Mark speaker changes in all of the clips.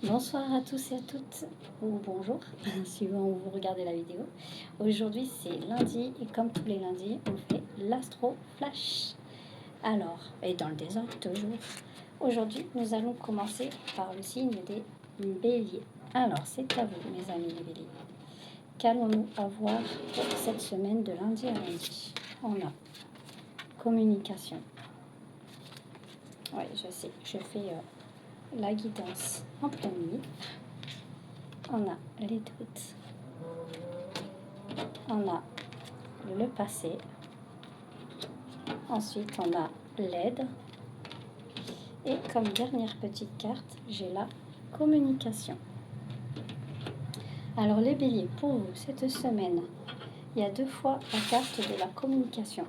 Speaker 1: Bonsoir à tous et à toutes, ou bonjour, suivant où vous regardez la vidéo. Aujourd'hui c'est lundi et comme tous les lundis, on fait l'Astro Flash. Alors, et dans le désordre toujours, aujourd'hui nous allons commencer par le signe des béliers. Alors c'est à vous mes amis les béliers. Qu'allons-nous avoir pour cette semaine de lundi à lundi? On a communication. Oui, je sais, je fais la guidance en pleine nuit. On a les doutes, on a le passé, ensuite on a l'aide, et comme dernière petite carte, j'ai la communication. Alors les béliers, pour vous, cette semaine, il y a 2 fois la carte de la communication.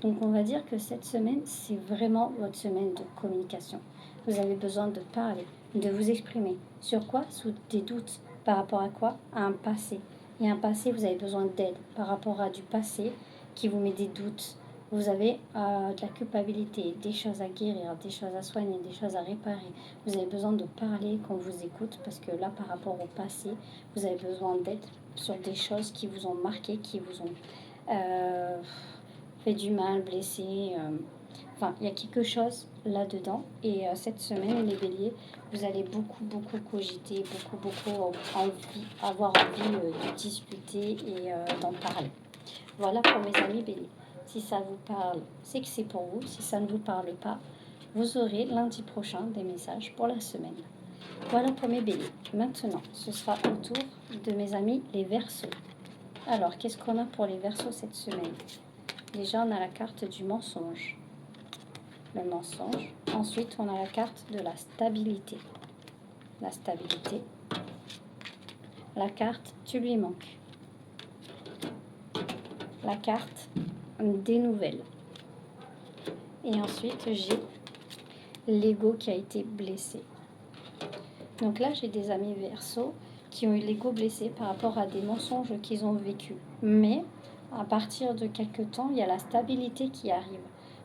Speaker 1: Donc on va dire que cette semaine, c'est vraiment votre semaine de communication. Vous avez besoin de parler, de vous exprimer. Sur quoi? Sous des doutes. Par rapport à quoi? À un passé. Et un passé, vous avez besoin d'aide par rapport à du passé qui vous met des doutes. Vous avez de la culpabilité, des choses à guérir, des choses à soigner, des choses à réparer. Vous avez besoin de parler, qu'on vous écoute, parce que là, par rapport au passé, vous avez besoin d'aide sur des choses qui vous ont marqué, qui vous ont fait du mal, blessé. Enfin, il y a quelque chose là-dedans. Et cette semaine, les béliers, vous allez beaucoup cogiter, beaucoup avoir envie de discuter et d'en parler. Voilà pour mes amis béliers. Si ça vous parle, c'est que c'est pour vous. Si ça ne vous parle pas, vous aurez lundi prochain des messages pour la semaine. Voilà pour mes béliers. Maintenant, ce sera au tour de mes amis les Verseaux. Alors, qu'est-ce qu'on a pour les Verseaux cette semaine? Déjà, on a la carte du mensonge. Le mensonge. Ensuite, on a la carte de la stabilité. La stabilité. La carte tu lui manques. La carte des nouvelles. Et ensuite, j'ai l'ego qui a été blessé. Donc là, j'ai des amis Verseaux qui ont eu l'ego blessé par rapport à des mensonges qu'ils ont vécus. Mais à partir de quelques temps, il y a la stabilité qui arrive.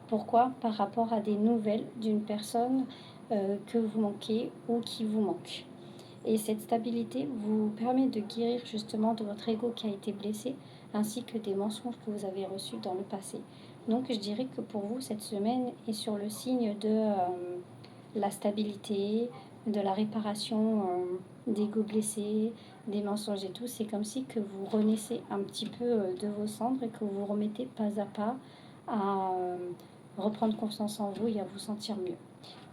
Speaker 1: Pourquoi? Par rapport à des nouvelles d'une personne que vous manquez ou qui vous manque. Et cette stabilité vous permet de guérir justement de votre ego qui a été blessé, ainsi que des mensonges que vous avez reçus dans le passé. Donc je dirais que pour vous, cette semaine est sur le signe de la stabilité, de la réparation d'ego blessé, des mensonges et tout. C'est comme si que vous renaissez un petit peu de vos cendres et que vous remettez pas à pas à reprendre confiance en vous et à vous sentir mieux.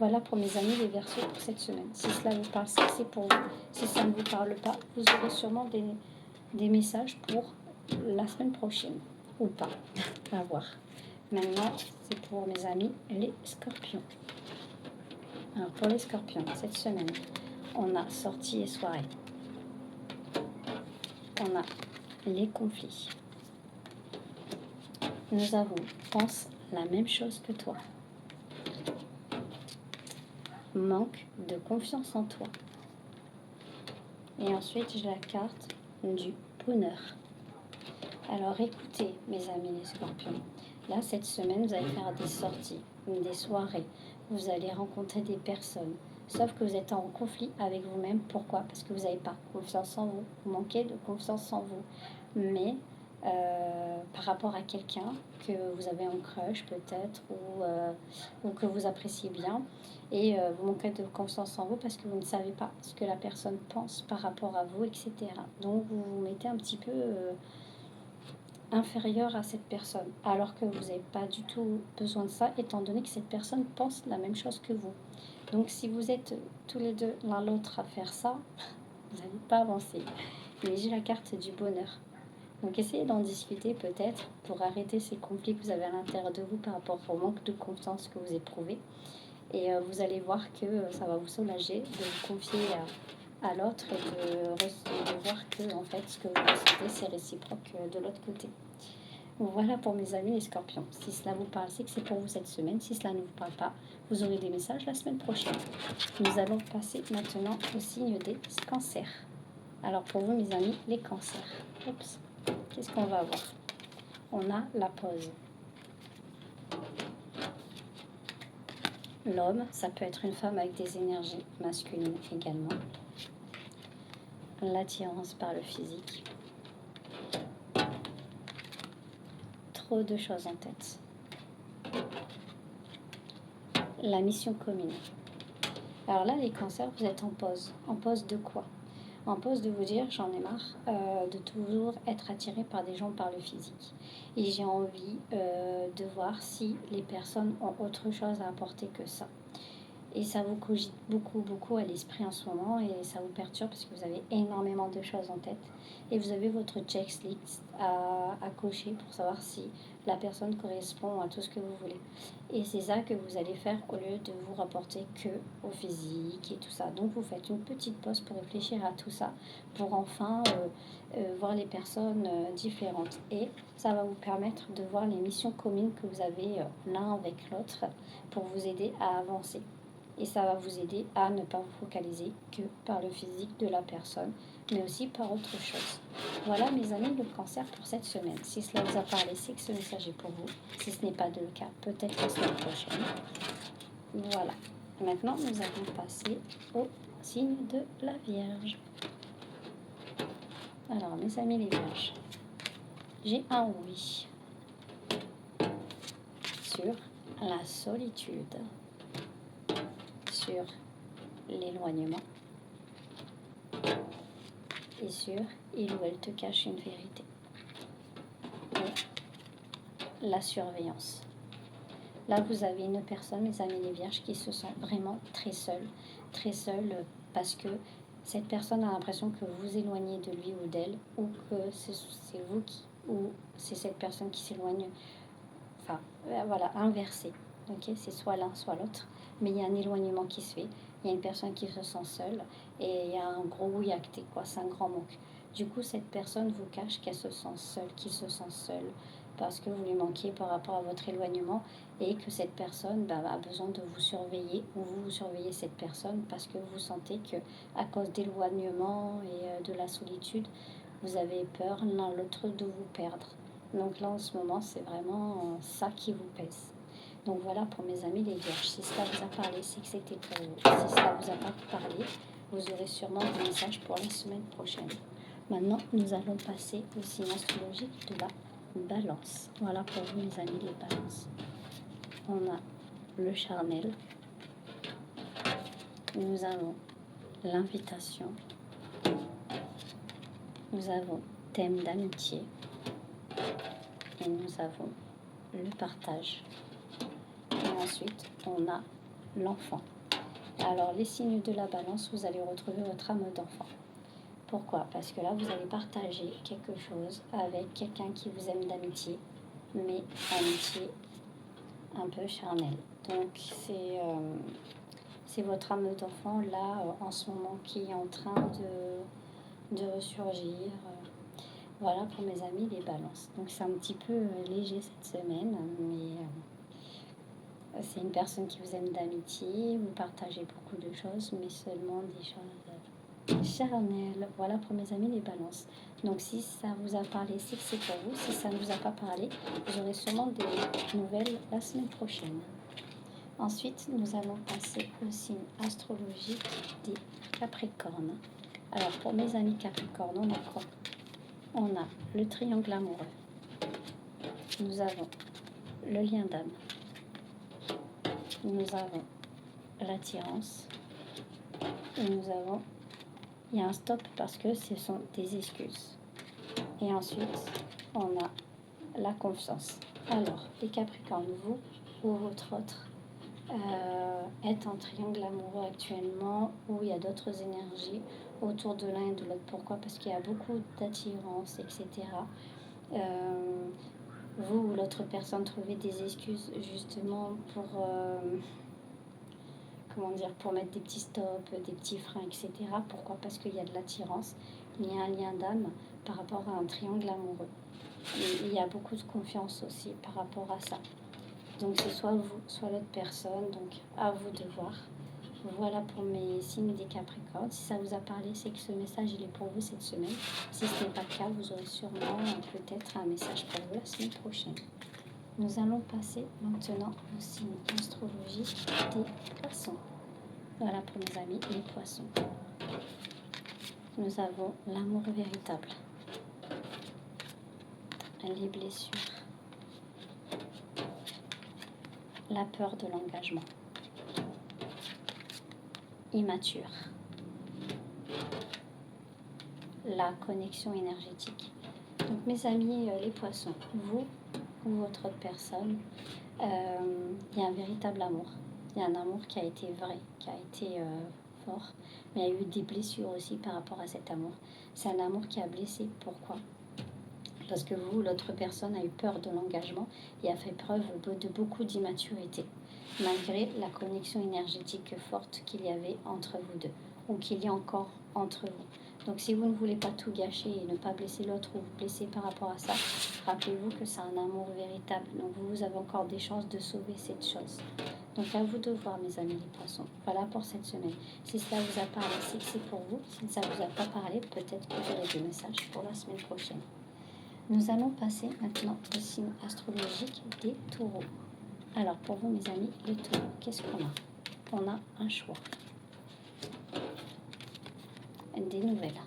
Speaker 1: Voilà pour mes amis les Verseaux pour cette semaine. Si cela vous parle, c'est pour vous. Si ça ne vous parle pas, vous aurez sûrement des messages pour la semaine prochaine. Ou pas. À voir. Maintenant, c'est pour mes amis les Scorpions. Alors pour les Scorpions, cette semaine, on a sorties et soirées. On a les conflits. Nous avons pense la même chose que toi. Manque de confiance en toi. Et ensuite, j'ai la carte du bonheur. Alors écoutez, mes amis les Scorpions, là, cette semaine, vous allez faire des sorties, des soirées, vous allez rencontrer des personnes, sauf que vous êtes en conflit avec vous-même. Pourquoi? Parce que vous n'avez pas confiance en vous, vous manquez de confiance en vous. Mais par rapport à quelqu'un que vous avez en crush peut-être, ou que vous appréciez bien, et vous manquez de confiance en vous parce que vous ne savez pas ce que la personne pense par rapport à vous, etc. Donc vous vous mettez un petit peu inférieur à cette personne, alors que vous n'avez pas du tout besoin de ça, étant donné que cette personne pense la même chose que vous. Donc si vous êtes tous les deux l'un l'autre à faire ça, vous n'allez pas avancer. Mais j'ai la carte du bonheur. Donc essayez d'en discuter peut-être pour arrêter ces conflits que vous avez à l'intérieur de vous par rapport au manque de confiance que vous éprouvez. Et vous allez voir que ça va vous soulager de vous confier à l'autre et de voir que en fait, ce que vous ressentez, c'est réciproque de l'autre côté. Voilà pour mes amis les Scorpions. Si cela vous parle, c'est que c'est pour vous cette semaine. Si cela ne vous parle pas, vous aurez des messages la semaine prochaine. Nous allons passer maintenant au signe des cancers. Alors pour vous, mes amis, les cancers. Oups. Qu'est-ce qu'on va avoir? On a la pause. L'homme, ça peut être une femme avec des énergies masculines également. L'attirance par le physique. Trop de choses en tête. La mission commune. Alors là, les cancers, vous êtes en pause. En pause de quoi? En pause de vous dire, j'en ai marre de toujours être attiré par des gens par le physique. Et j'ai envie de voir si les personnes ont autre chose à apporter que ça. Et ça vous cogite beaucoup, beaucoup à l'esprit en ce moment et ça vous perturbe parce que vous avez énormément de choses en tête. Et vous avez votre checklist à cocher pour savoir si la personne correspond à tout ce que vous voulez. Et c'est ça que vous allez faire au lieu de vous rapporter que au physique et tout ça. Donc vous faites une petite pause pour réfléchir à tout ça, pour enfin voir les personnes différentes. Et ça va vous permettre de voir les missions communes que vous avez l'un avec l'autre pour vous aider à avancer. Et ça va vous aider à ne pas vous focaliser que par le physique de la personne, mais aussi par autre chose. Voilà mes amis, le cancer pour cette semaine. Si cela vous a parlé, c'est que ce message est pour vous. Si ce n'est pas le cas, peut-être la semaine prochaine. Voilà. Maintenant, nous allons passer au signe de la Vierge. Alors, mes amis les Vierges, j'ai un oui sur la solitude, sur l'éloignement et sur il ou elle te cache une vérité. Et la surveillance. Là, vous avez une personne, mes amis les Vierges, qui se sent vraiment très seule parce que cette personne a l'impression que vous éloignez de lui ou d'elle, ou que c'est vous qui, ou c'est cette personne qui s'éloigne, enfin, voilà, inversé. Ok, c'est soit l'un, soit l'autre, mais il y a un éloignement qui se fait, il y a une personne qui se sent seule, et il y a un gros oui acté, quoi, c'est un grand manque. Du coup, cette personne vous cache qu'elle se sent seule, qu'il se sent seul, parce que vous lui manquez par rapport à votre éloignement, et que cette personne a besoin de vous surveiller, ou vous surveillez cette personne, parce que vous sentez que à cause d'éloignement et de la solitude, vous avez peur l'un l'autre de vous perdre. Donc là, en ce moment, c'est vraiment ça qui vous pèse. Donc voilà pour mes amis les Vierges. Si cela vous a parlé, c'est que c'était pour vous. Si cela vous a pas parlé, vous aurez sûrement des messages pour la semaine prochaine. Maintenant, nous allons passer au signe astrologique de la Balance. Voilà pour vous, mes amis les Balances. On a le charnel. Nous avons l'invitation. Nous avons thème d'amitié. Et nous avons le partage. Et ensuite, on a l'enfant. Alors, les signes de la Balance, vous allez retrouver votre âme d'enfant. Pourquoi? Parce que là, vous allez partager quelque chose avec quelqu'un qui vous aime d'amitié, mais amitié un peu charnelle. Donc, c'est votre âme d'enfant, là, en ce moment, qui est en train de ressurgir. Voilà pour mes amis les Balances. Donc, c'est un petit peu léger cette semaine, mais c'est une personne qui vous aime d'amitié, vous partagez beaucoup de choses, mais seulement des choses charnelles. Voilà pour mes amis les Balances. Donc si ça vous a parlé, c'est que c'est pour vous. Si ça ne vous a pas parlé, vous aurez sûrement des nouvelles la semaine prochaine. Ensuite, nous allons passer au signe astrologique des Capricornes. Alors pour mes amis Capricornes, on a quoi? On a le triangle amoureux. Nous avons le lien d'âme. Nous avons l'attirance. Et nous avons, il y a un stop parce que ce sont des excuses. Et ensuite, on a la confiance. Alors, les Capricornes, vous ou votre autre êtes en triangle amoureux actuellement où il y a d'autres énergies autour de l'un et de l'autre. Pourquoi? Parce qu'il y a beaucoup d'attirance, etc. Vous ou l'autre personne trouvez des excuses justement pour... pour mettre des petits stops, des petits freins, etc. Pourquoi? Parce qu'il y a de l'attirance, il y a un lien d'âme par rapport à un triangle amoureux. Et il y a beaucoup de confiance aussi par rapport à ça. Donc c'est soit vous, soit l'autre personne, donc à vous de voir. Voilà pour mes signes des Capricornes. Si ça vous a parlé, c'est que ce message il est pour vous cette semaine. Si ce n'est pas le cas, vous aurez sûrement peut-être un message pour vous la semaine prochaine. Nous allons passer maintenant au signe astrologique des poissons. Voilà pour mes amis les poissons. Nous avons l'amour véritable, les blessures, la peur de l'engagement, immature, la connexion énergétique. Donc mes amis les poissons, vous ou votre autre personne, il y a un véritable amour. Il y a un amour qui a été vrai, qui a été fort, mais il y a eu des blessures aussi par rapport à cet amour. C'est un amour qui a blessé. Pourquoi ? Parce que vous, l'autre personne, a eu peur de l'engagement et a fait preuve de beaucoup d'immaturité, malgré la connexion énergétique forte qu'il y avait entre vous deux, ou qu'il y a encore entre vous. Donc si vous ne voulez pas tout gâcher et ne pas blesser l'autre ou vous blesser par rapport à ça, rappelez-vous que c'est un amour véritable. Donc vous avez encore des chances de sauver cette chose. Donc à vous de voir, mes amis les poissons. Voilà pour cette semaine. Si cela vous a parlé, c'est que c'est pour vous. Si ça ne vous a pas parlé, peut-être que j'aurai des messages pour la semaine prochaine. Nous allons passer maintenant au signe astrologique des taureaux. Alors pour vous, mes amis, les taureaux, qu'est-ce qu'on a ? On a un choix, des nouvelles,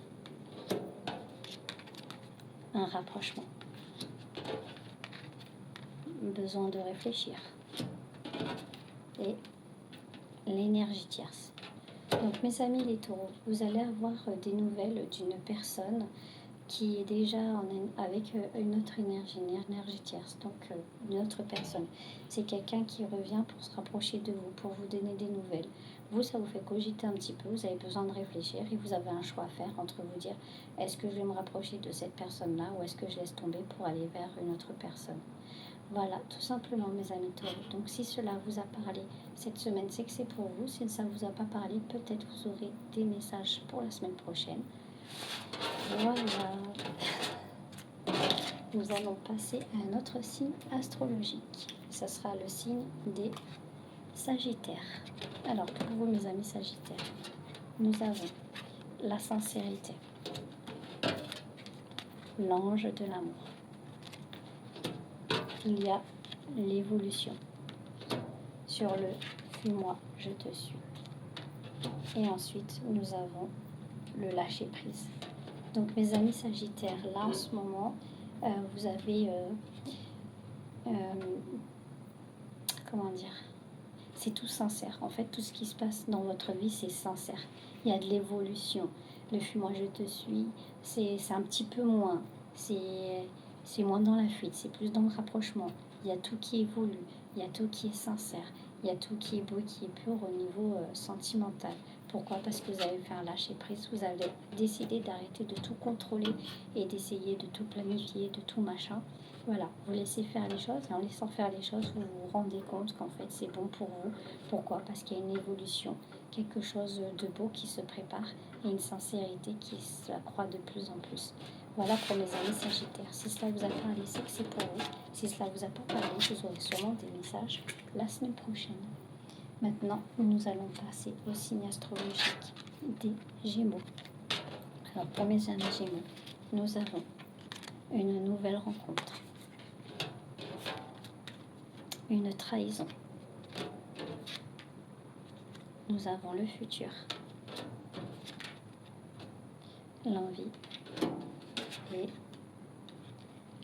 Speaker 1: un rapprochement, besoin de réfléchir et l'énergie tierce. Donc mes amis les taureaux, vous allez avoir des nouvelles d'une personne qui est déjà avec une autre énergie, une énergie tierce, donc une autre personne. C'est quelqu'un qui revient pour se rapprocher de vous, pour vous donner des nouvelles. Vous, ça vous fait cogiter un petit peu, vous avez besoin de réfléchir et vous avez un choix à faire entre vous dire est-ce que je vais me rapprocher de cette personne-là ou est-ce que je laisse tomber pour aller vers une autre personne. Voilà, tout simplement mes amis taureaux. Donc si cela vous a parlé cette semaine, c'est que c'est pour vous. Si ça ne vous a pas parlé, peut-être vous aurez des messages pour la semaine prochaine. Voilà. Nous allons passer à un autre signe astrologique. Ce sera le signe des Sagittaires. Alors, pour vous, mes amis Sagittaires, nous avons la sincérité, l'ange de l'amour. Il y a l'évolution sur le « fuis-moi, je te suis ». Et ensuite, nous avons le lâcher-prise. Donc, mes amis Sagittaires, là, en ce moment, vous avez... comment dire ? C'est tout sincère. En fait, tout ce qui se passe dans votre vie, c'est sincère. Il y a de l'évolution. Le fuis-moi, je te suis, c'est un petit peu moins. C'est moins dans la fuite, c'est plus dans le rapprochement. Il y a tout qui évolue, il y a tout qui est sincère, il y a tout qui est beau, qui est pur au niveau sentimental. Pourquoi ? Parce que vous avez fait un lâcher-prise, vous avez décidé d'arrêter de tout contrôler et d'essayer de tout planifier, de tout machin. Voilà, vous laissez faire les choses et en laissant faire les choses, vous vous rendez compte qu'en fait c'est bon pour vous. Pourquoi ? Parce qu'il y a une évolution, quelque chose de beau qui se prépare et une sincérité qui s'accroît de plus en plus. Voilà pour mes amis Sagittaires. Si cela vous a parlé, c'est que c'est pour vous. Si cela vous a pas parlé, vous aurez sûrement des messages la semaine prochaine. Maintenant, nous allons passer au signe astrologique des Gémeaux. Alors pour mes amis Gémeaux, nous avons une nouvelle rencontre, une trahison. Nous avons le futur, l'envie et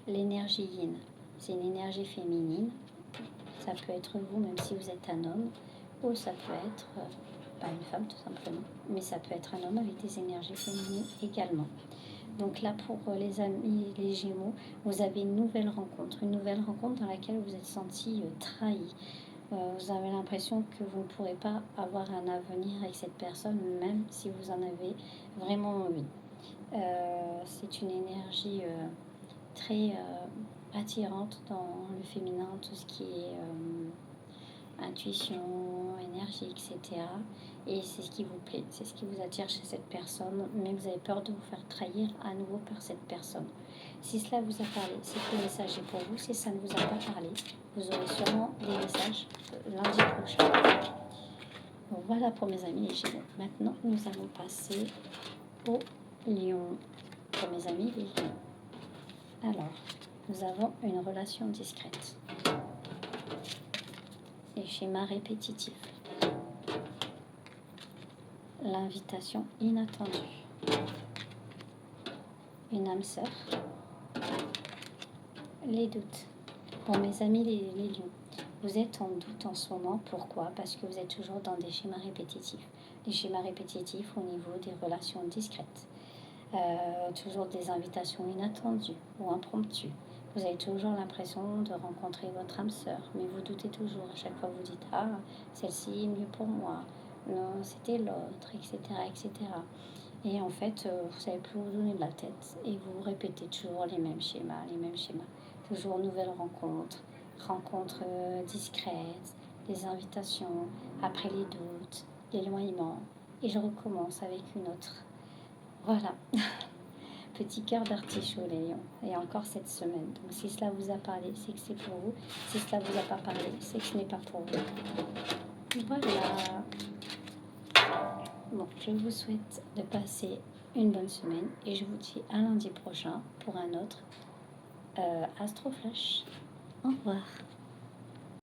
Speaker 1: l'énergie yin. C'est une énergie féminine. Ça peut être vous, même si vous êtes un homme, ou ça peut être pas une femme tout simplement, mais ça peut être un homme avec des énergies féminines également. Donc là, pour les amis, les Gémeaux, vous avez une nouvelle rencontre dans laquelle vous êtes senti trahi. Vous avez l'impression que vous ne pourrez pas avoir un avenir avec cette personne, même si vous en avez vraiment envie. C'est une énergie très attirante dans le féminin, tout ce qui est intuition, énergie, etc. Et c'est ce qui vous plaît, c'est ce qui vous attire chez cette personne, mais vous avez peur de vous faire trahir à nouveau par cette personne. Si cela vous a parlé, c'est que le message est pour vous. Si ça ne vous a pas parlé, vous aurez sûrement des messages lundi prochain. Donc voilà pour mes amis les Gémeaux. Maintenant, nous allons passer au Lion. Pour mes amis les Lions. Alors, nous avons une relation discrète. Les schémas répétitifs. L'invitation inattendue. Une âme sœur. Les doutes. Pour mes amis les lions, vous êtes en doute en ce moment. Pourquoi? Parce que vous êtes toujours dans des schémas répétitifs. Les schémas répétitifs au niveau des relations discrètes. Toujours des invitations inattendues ou impromptues. Vous avez toujours l'impression de rencontrer votre âme sœur, mais vous doutez toujours. À chaque fois, vous dites « Ah, celle-ci est mieux pour moi. Non, c'était l'autre, etc., etc. » Et en fait, vous ne savez plus vous donner de la tête et vous répétez toujours les mêmes schémas, les mêmes schémas. Toujours nouvelles rencontres discrètes, des invitations, après les doutes, l'éloignement. Et je recommence avec une autre. Voilà. Petit cœur d'artichaut, les lions. Et encore cette semaine. Donc si cela vous a parlé, c'est que c'est pour vous. Si cela vous a pas parlé, c'est que ce n'est pas pour vous. Voilà. Bon, je vous souhaite de passer une bonne semaine et je vous dis à lundi prochain pour un autre Astro Flash. Au revoir.